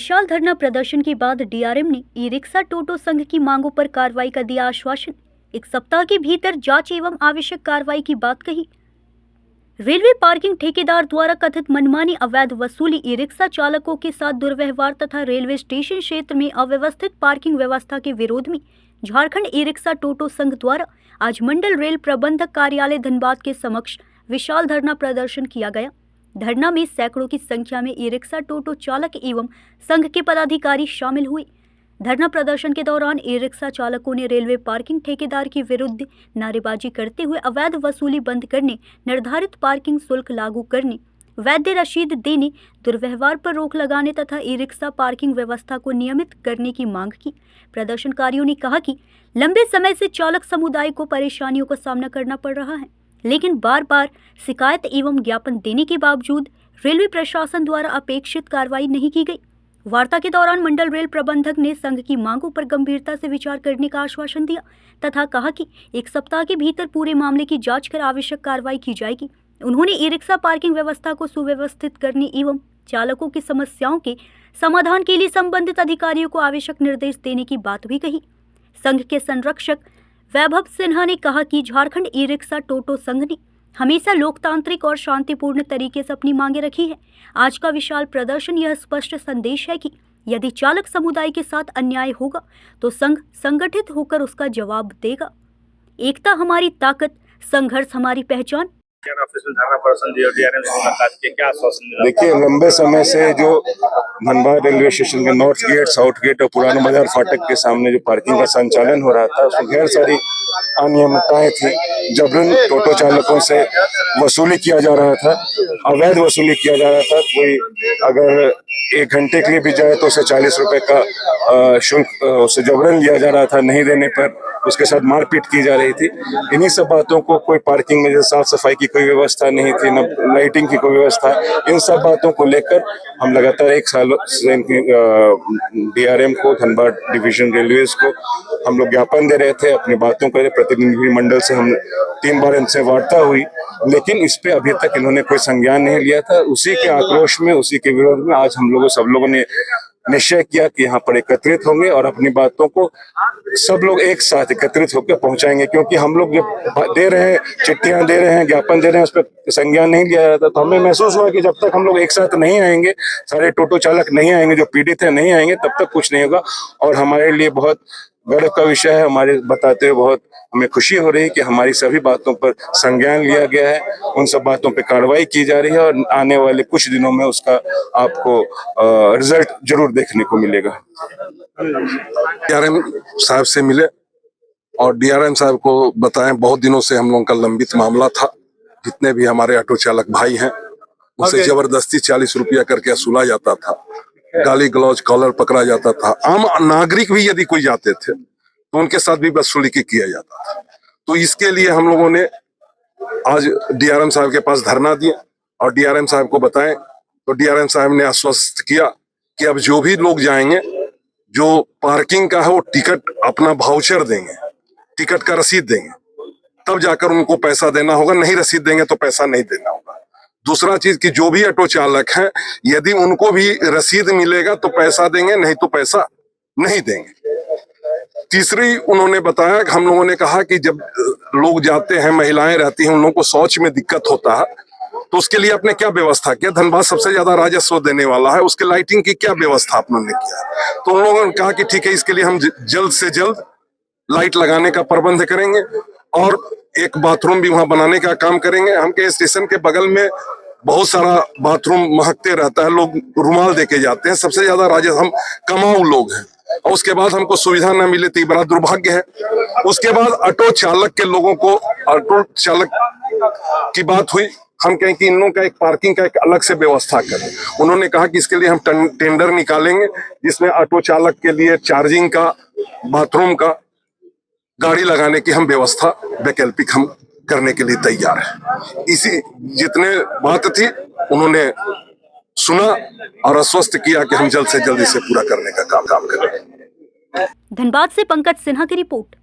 विशाल धरना प्रदर्शन के बाद डीआरएम ने ई रिक्शा टोटो संघ की मांगों पर कार्रवाई का दिया आश्वासन। 1 सप्ताह के भीतर जांच एवं आवश्यक कार्रवाई की बात कही। रेलवे पार्किंग ठेकेदार द्वारा कथित मनमानी, अवैध वसूली, ई रिक्शा चालकों के साथ दुर्व्यवहार तथा रेलवे स्टेशन क्षेत्र में अव्यवस्थित पार्किंग व्यवस्था के विरोध में झारखंड ई रिक्शा टोटो संघ द्वारा आज मंडल रेल प्रबंधक कार्यालय धनबाद के समक्ष विशाल धरना प्रदर्शन किया गया। धरना में सैकड़ों की संख्या में ई रिक्शा टोटो चालक एवं संघ के पदाधिकारी शामिल हुए। धरना प्रदर्शन के दौरान ई रिक्शा चालकों ने रेलवे पार्किंग ठेकेदार के विरुद्ध नारेबाजी करते हुए अवैध वसूली बंद करने, निर्धारित पार्किंग शुल्क लागू करने, वैध रसीद देने, दुर्व्यवहार पर रोक लगाने तथा ई रिक्शा पार्किंग व्यवस्था को नियमित करने की मांग की। प्रदर्शनकारियों ने कहा कि लंबे समय से चालक समुदाय को परेशानियों का सामना करना पड़ रहा है, लेकिन बार बार शिकायत एवं ज्ञापन देने के बावजूद रेलवे प्रशासन द्वारा अपेक्षित कार्रवाई नहीं की गई। वार्ता के दौरान मंडल रेल प्रबंधक ने संघ की मांगों पर गंभीरता से विचार करने का आश्वासन दिया तथा कहा कि 1 सप्ताह के भीतर पूरे मामले की जांच कर आवश्यक कार्रवाई की जाएगी। उन्होंने ई रिक्शा पार्किंग व्यवस्था को सुव्यवस्थित करने एवं चालकों की समस्याओं के समाधान के लिए संबंधित अधिकारियों को आवश्यक निर्देश देने की बात भी कही। संघ के संरक्षक वैभव सिन्हा ने कहा कि झारखंड ई रिक्शा टोटो संघ ने हमेशा लोकतांत्रिक और शांतिपूर्ण तरीके से अपनी मांगें रखी है। आज का विशाल प्रदर्शन यह स्पष्ट संदेश है कि यदि चालक समुदाय के साथ अन्याय होगा तो संघ संगठित होकर उसका जवाब देगा। एकता हमारी ताकत, संघर्ष हमारी पहचान। देखिए, लंबे समय से जो धनबाद रेलवे स्टेशन के नॉर्थ गेट, साउथ गेट और पुराना बाजार फाटक के सामने जो पार्किंग का संचालन हो रहा था, उसमें ढेर सारी अनियमितताएं थी। जबरन टोटो चालकों से वसूली किया जा रहा था, अवैध वसूली किया जा रहा था। कोई अगर 1 घंटे के लिए भी जाए तो उसे 40 रुपए का शुल्क उसे जबरन लिया जा रहा था। नहीं देने पर उसके साथ मारपीट की जा रही थी। इन्हीं सब बातों को, कोई पार्किंग में साफ सफाई की कोई व्यवस्था नहीं थी, न लाइटिंग की कोई व्यवस्था, इन सब बातों को लेकर हम लगातार 1 साल से डीआरएम को, धनबाद डिवीजन रेलवेज को हम लोग ज्ञापन दे रहे थे, अपनी बातों को। प्रतिनिधि मंडल से हम 3 बार इनसे वार्ता हुई, लेकिन इस पे अभी तक इन्होंने कोई संज्ञान नहीं लिया था। उसी के आक्रोश में, उसी के विरोध में आज हम सब लोगों ने निश्चय किया कि यहाँ पर एकत्रित होंगे और अपनी बातों को सब लोग एक साथ एकत्रित होकर पहुंचाएंगे। क्योंकि हम लोग दे रहे हैं, चिट्ठियां दे रहे हैं, ज्ञापन दे रहे हैं, उस पर संज्ञान नहीं लिया जाता। तो हमें महसूस हुआ कि जब तक हम लोग एक साथ नहीं आएंगे, सारे टोटो चालक नहीं आएंगे, जो पीड़ित है नहीं आएंगे, तब तक कुछ नहीं होगा। और हमारे लिए बहुत गर्व का विषय है, हमारे बताते हुए बहुत हमें खुशी हो रही है कि हमारी सभी बातों पर संज्ञान लिया गया है, उन सब बातों पे कार्रवाई की जा रही है और आने वाले कुछ दिनों में उसका आपको रिजल्ट जरूर देखने को मिलेगा। डीआरएम साहब से मिले और डीआरएम साहब को बताएं, बहुत दिनों से हम लोगों का लंबित मामला था। जितने भी हमारे ऑटो चालक भाई हैं, उनसे जबरदस्ती 40 रुपया करके वसूला जाता था, गाली गलौज, कॉलर पकड़ा जाता था। आम नागरिक भी यदि कोई जाते थे तो उनके साथ भी वसूली किया जाता था। तो इसके लिए हम लोगों ने आज डीआरएम साहब के पास धरना दिया और डीआरएम साहब को बताएं, तो डीआरएम साहब ने आश्वस्त किया कि अब जो भी लोग जाएंगे, जो पार्किंग का है वो टिकट अपना वाउचर देंगे, टिकट का रसीद देंगे, तब जाकर उनको पैसा देना होगा। नहीं रसीद देंगे तो पैसा नहीं देना होगा। दूसरा चीज कि जो भी ऑटो चालक हैं, यदि उनको भी रसीद मिलेगा तो पैसा देंगे, नहीं तो पैसा नहीं देंगे। तीसरी उन्होंने बताया कि हम लोगों ने कहा कि जब लोग जाते हैं, महिलाएं रहती हैं, उन लोगों को शौच में दिक्कत होता है, तो उसके लिए आपने क्या व्यवस्था किया? धनबाद सबसे ज्यादा राजस्व देने वाला है, उसके लाइटिंग की क्या व्यवस्था आप लोगों ने किया? तो उन लोगों ने कहा कि ठीक है, इसके लिए हम जल्द से जल्द लाइट लगाने का प्रबंध करेंगे और एक बाथरूम भी वहां बनाने का काम करेंगे। हमके स्टेशन के बगल में बहुत सारा बाथरूम महकते रहता है, लोग रुमाल देके जाते हैं। सबसे ज्यादा राजस्व हम कमाऊ लोग हैं और उसके बाद हमको सुविधा न मिले तो ये बड़ा दुर्भाग्य है। उसके बाद ऑटो चालक के लोगों को, ऑटो चालक की बात हुई, हम कहें कि इन लोगों का एक पार्किंग का एक अलग से व्यवस्था करें। उन्होंने कहा कि इसके लिए हम टेंडर निकालेंगे, जिसमें ऑटो चालक के लिए चार्जिंग का, बाथरूम का, गाड़ी लगाने की हम व्यवस्था वैकल्पिक हम करने के लिए तैयार है। इसी जितने बात थी उन्होंने सुना और आश्वस्त किया कि हम जल्द से जल्द इसे पूरा करने का काम करेंगे। धनबाद से पंकज सिन्हा की रिपोर्ट।